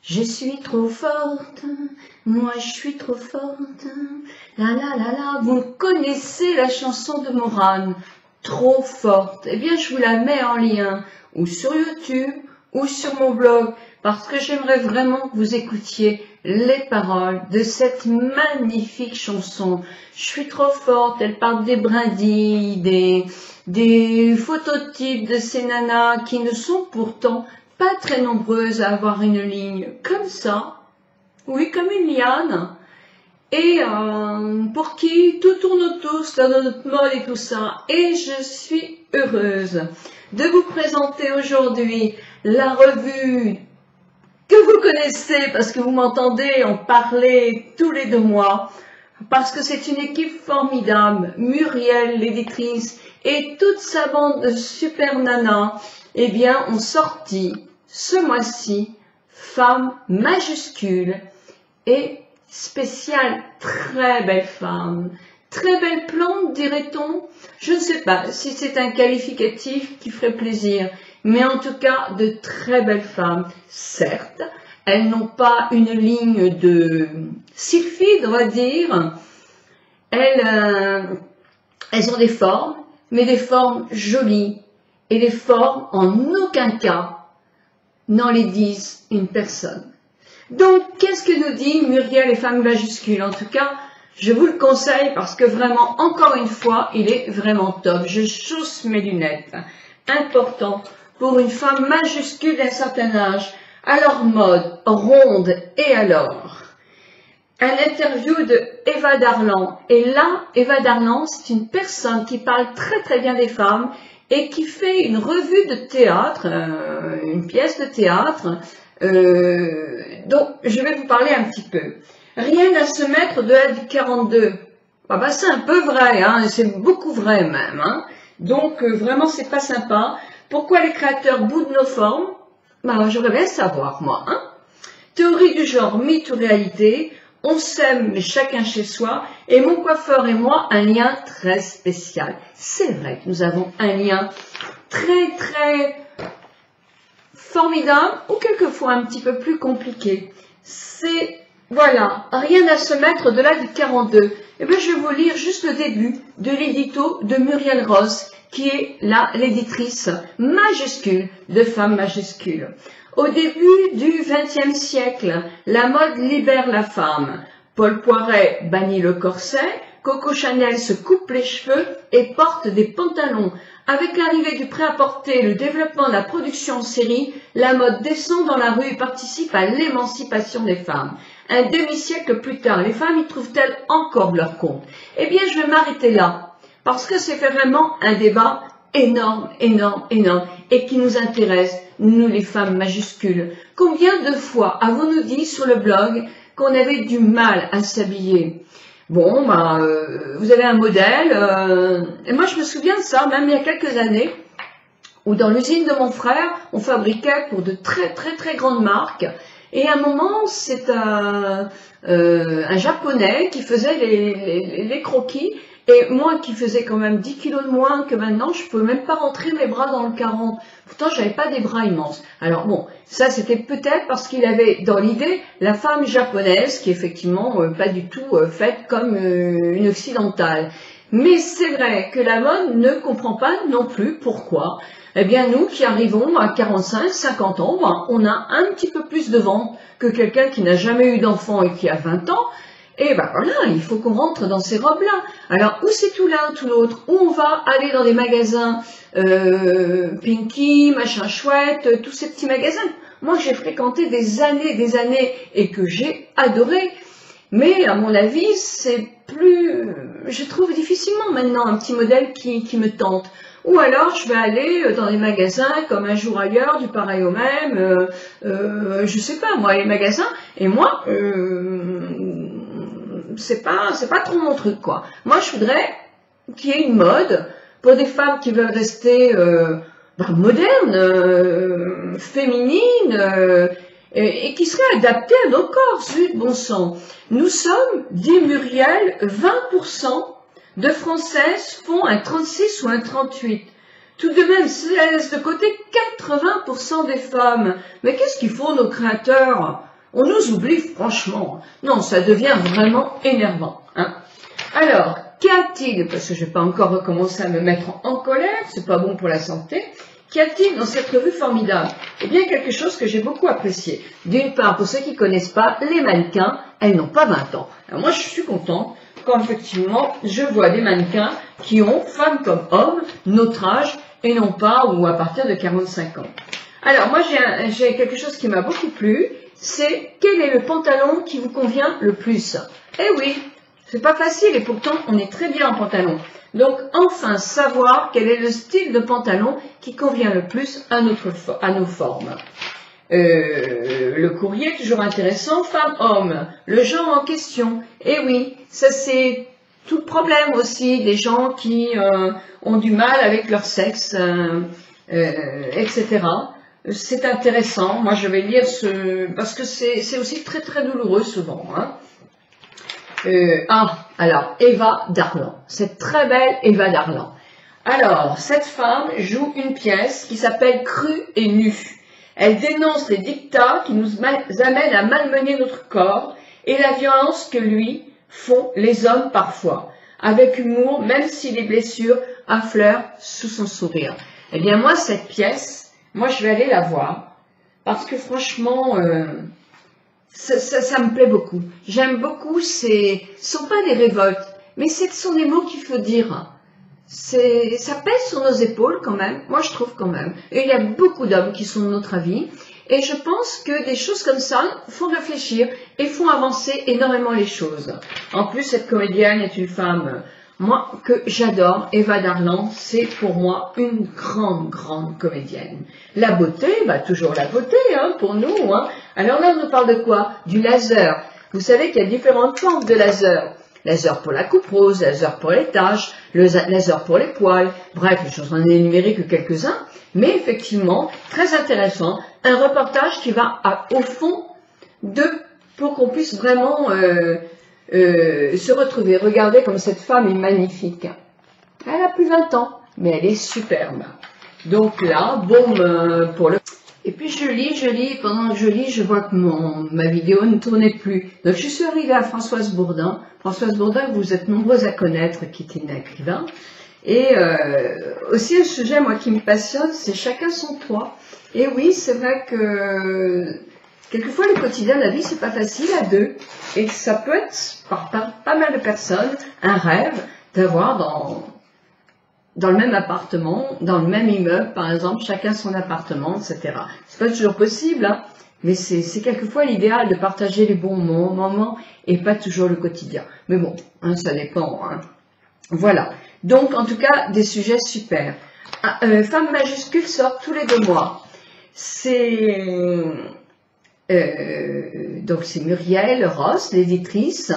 je suis trop forte, moi je suis trop forte, la la la la. Vous connaissez la chanson de Morane, trop forte. Eh bien, je vous la mets en lien, ou sur YouTube, ou sur mon blog, parce que j'aimerais vraiment que vous écoutiez les paroles de cette magnifique chanson. Je suis trop forte, elle parle des brindilles, des phototypes de ces nanas qui ne sont pourtant pas très nombreuses à avoir une ligne comme ça, oui, comme une liane, et pour qui tout tourne autour, c'est dans notre mode et tout ça. Et je suis heureuse de vous présenter aujourd'hui la revue que vous connaissez parce que vous m'entendez en parler tous les 2 mois, parce que c'est une équipe formidable. Muriel, l'éditrice, et toute sa bande de super nanas, eh bien, ont sorti ce mois-ci Femme majuscule et spéciale très belle femme. Très belle plante, dirait-on. Je ne sais pas si c'est un qualificatif qui ferait plaisir, mais en tout cas, de très belles femmes. Certes, elles n'ont pas une ligne de sylphide, on va dire. Elles ont des formes, mais des formes jolies, et des formes en aucun cas n'enlaidissent une personne. Donc, qu'est-ce que nous dit Muriel et Femme majuscule? En tout cas, je vous le conseille parce que vraiment, encore une fois, il est vraiment top. Je chausse mes lunettes. Important pour une femme majuscule d'un certain âge, à leur mode, ronde et alors. Un interview de Eva Darlan. Et là, Eva Darlan, c'est une personne qui parle très très bien des femmes et qui fait une revue de théâtre, une pièce de théâtre, dont je vais vous parler un petit peu. Rien à se mettre de la du 42. Ah bah, c'est un peu vrai, hein, c'est beaucoup vrai même. Hein. Donc vraiment, c'est pas sympa. Pourquoi les créateurs boudent nos formes? Bah, j'aurais bien savoir, moi. Hein. Théorie du genre, mythe ou réalité. On s'aime, mais chacun chez soi. Et mon coiffeur et moi, un lien très spécial. C'est vrai que nous avons un lien très, très formidable, ou quelquefois un petit peu plus compliqué. C'est, voilà, rien à se mettre de là du 42. Et bien, je vais vous lire juste le début de l'édito de Muriel Ross, qui est là l'éditrice majuscule de Femme majuscule. Au début du XXe siècle, la mode libère la femme. Paul Poiret bannit le corset, Coco Chanel se coupe les cheveux et porte des pantalons. Avec l'arrivée du prêt-à-porter et le développement de la production en série, la mode descend dans la rue et participe à l'émancipation des femmes. Un demi-siècle plus tard, les femmes y trouvent-elles encore leur compte? Eh bien, je vais m'arrêter là, parce que c'est vraiment un débat énorme, énorme, énorme, et qui nous intéresse, nous les femmes majuscules. Combien de fois avons-nous dit sur le blog qu'on avait du mal à s'habiller? Bon, bah, vous avez un modèle, et moi je me souviens de ça, même il y a quelques années, où dans l'usine de mon frère, on fabriquait pour de très très très grandes marques, et à un moment, c'est un japonais qui faisait les croquis, et moi qui faisais quand même 10 kilos de moins que maintenant, je ne pouvais même pas rentrer mes bras dans le 40. Pourtant, j'avais pas des bras immenses. Alors bon, ça c'était peut-être parce qu'il avait dans l'idée la femme japonaise, qui est effectivement pas du tout faite comme une occidentale. Mais c'est vrai que la mode ne comprend pas non plus pourquoi. Eh bien, nous qui arrivons à 45, 50 ans, ben, on a un petit peu plus de ventre que quelqu'un qui n'a jamais eu d'enfant et qui a 20 ans. Et ben voilà, il faut qu'on rentre dans ces robes-là. Alors, où c'est tout l'un, tout l'autre? Où on va aller dans des magasins Pinky, machin chouette, tous ces petits magasins. Moi, j'ai fréquenté des années et que j'ai adoré. Mais à mon avis, c'est plus... Je trouve difficilement maintenant un petit modèle qui me tente. Ou alors, je vais aller dans des magasins comme Un jour ailleurs, du pareil au même, je sais pas, moi, les magasins. Et moi... c'est pas trop mon truc, quoi. Moi, je voudrais qu'il y ait une mode pour des femmes qui veulent rester modernes, féminines, et qui seraient adaptées à nos corps, zut, bon sang. Nous sommes, dit Muriel, 20% de Françaises font un 36 ou un 38. Tout de même, si elle laisse de côté 80% des femmes. Mais qu'est-ce qu'ils font nos créateurs? On nous oublie franchement. Non, ça devient vraiment énervant. Hein. Alors, qu'y a-t-il? Parce que je n'ai pas encore recommencé à me mettre en colère, c'est pas bon pour la santé. Qu'y a-t-il dans cette revue formidable? Eh bien, quelque chose que j'ai beaucoup apprécié. D'une part, pour ceux qui ne connaissent pas, les mannequins, elles n'ont pas 20 ans. Alors moi, je suis contente quand effectivement, je vois des mannequins qui ont, femmes comme hommes, notre âge, et non pas ou à partir de 45 ans. Alors, moi, j'ai quelque chose qui m'a beaucoup plu, c'est quel est le pantalon qui vous convient le plus? Eh oui, c'est pas facile et pourtant, on est très bien en pantalon. Donc, enfin, savoir quel est le style de pantalon qui convient le plus à nos formes. Le courrier, toujours intéressant, femme-homme, le genre en question. Et oui, ça c'est tout le problème aussi des gens qui ont du mal avec leur sexe, etc. C'est intéressant, moi je vais lire parce que c'est aussi très très douloureux souvent. Hein. Alors, Eva Darlan, cette très belle Eva Darlan. Alors, cette femme joue une pièce qui s'appelle Crue et nue. Elle dénonce les dictats qui nous amènent à malmener notre corps et la violence que lui font les hommes parfois, avec humour, même si les blessures affleurent sous son sourire. Eh bien moi, cette pièce, moi je vais aller la voir, parce que franchement, ça me plaît beaucoup. J'aime beaucoup, ce ne sont pas des révoltes, mais ce sont des mots qu'il faut dire. Ça pèse sur nos épaules quand même, moi je trouve quand même. Et il y a beaucoup d'hommes qui sont de notre avis. Et je pense que des choses comme ça font réfléchir et font avancer énormément les choses. En plus, cette comédienne est une femme, moi, que j'adore. Eva Darlan, c'est pour moi une grande, grande comédienne. La beauté, bah toujours la beauté, hein, pour nous. Hein. Alors là, on nous parle de quoi? Du laser. Vous savez qu'il y a différentes formes de laser. Laser pour la coupe rose, laser pour les taches, le laser pour les poils, bref, je n'en ai énuméré que quelques-uns, mais effectivement, très intéressant, un reportage qui va au fond pour qu'on puisse vraiment se retrouver. Regardez comme cette femme est magnifique. Elle a plus 20 ans, mais elle est superbe. Donc là, bon, pour le... Et puis je lis, pendant que je lis, je vois que ma vidéo ne tournait plus. Donc je suis arrivée à Françoise Bourdin. Françoise Bourdin, vous êtes nombreux à connaître, qui est une écrivain. Et aussi un sujet, moi, qui me passionne, c'est chacun son toit. Et oui, c'est vrai que quelquefois le quotidien, la vie, c'est pas facile à deux. Et ça peut être, par pas mal de personnes, un rêve d'avoir dans le même appartement, dans le même immeuble, par exemple, chacun son appartement, etc. C'est pas toujours possible, hein, mais c'est quelquefois l'idéal de partager les bons moments et pas toujours le quotidien. Mais bon, hein, ça dépend. Hein. Voilà. Donc, en tout cas, des sujets super. Femme majuscule sort tous les 2 mois. Donc, c'est Muriel Ross, l'éditrice.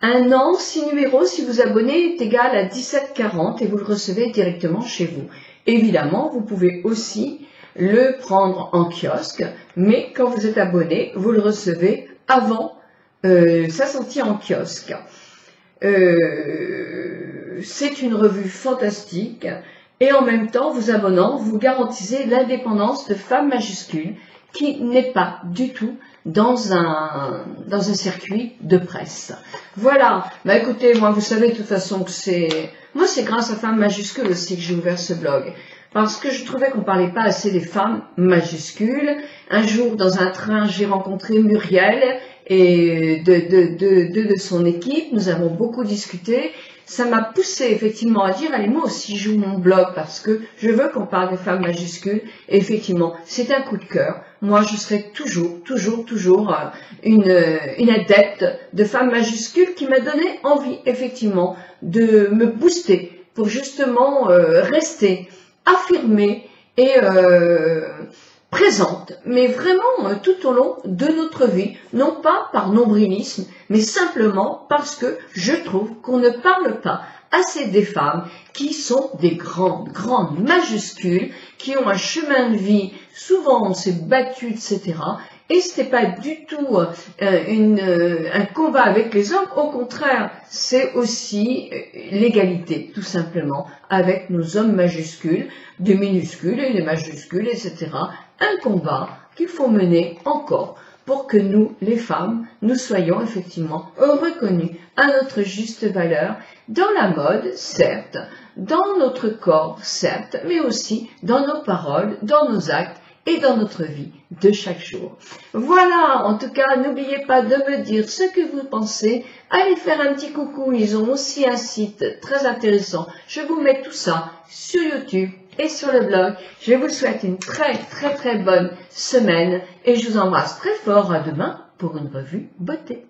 1 an, 6 numéros, si vous abonnez, est égal à 17,40 et vous le recevez directement chez vous. Évidemment, vous pouvez aussi le prendre en kiosque, mais quand vous êtes abonné, vous le recevez avant sa sortie en kiosque. C'est une revue fantastique et en même temps, vous abonnant, vous garantissez l'indépendance de Femme majuscule qui n'est pas du tout dans un circuit de presse. Voilà, bah écoutez, moi vous savez de toute façon que c'est grâce à Femme majuscule aussi que j'ai ouvert ce blog. Parce que je trouvais qu'on ne parlait pas assez des femmes majuscules. Un jour, dans un train, j'ai rencontré Muriel et de son équipe. Nous avons beaucoup discuté. Ça m'a poussé effectivement à dire, allez, moi aussi j'ouvre mon blog parce que je veux qu'on parle des femmes majuscules. Et effectivement, c'est un coup de cœur. Moi, je serai toujours une adepte de femmes majuscules qui m'a donné envie, effectivement, de me booster pour justement rester affirmée et présente, mais vraiment tout au long de notre vie, non pas par nombrilisme, mais simplement parce que je trouve qu'on ne parle pas assez des femmes qui sont des grandes majuscules, qui ont un chemin de vie, souvent on s'est battu, etc. Et ce n'est pas du tout un combat avec les hommes, au contraire, c'est aussi l'égalité, tout simplement, avec nos hommes majuscules, des minuscules et des majuscules, etc. Un combat qu'il faut mener encore pour que nous, les femmes, nous soyons effectivement reconnus à notre juste valeur, dans la mode, certes, dans notre corps, certes, mais aussi dans nos paroles, dans nos actes et dans notre vie de chaque jour. Voilà, en tout cas, n'oubliez pas de me dire ce que vous pensez. Allez faire un petit coucou, ils ont aussi un site très intéressant. Je vous mets tout ça sur YouTube et sur le blog. Je vous souhaite une très bonne semaine et je vous embrasse très fort. À demain pour une revue beauté.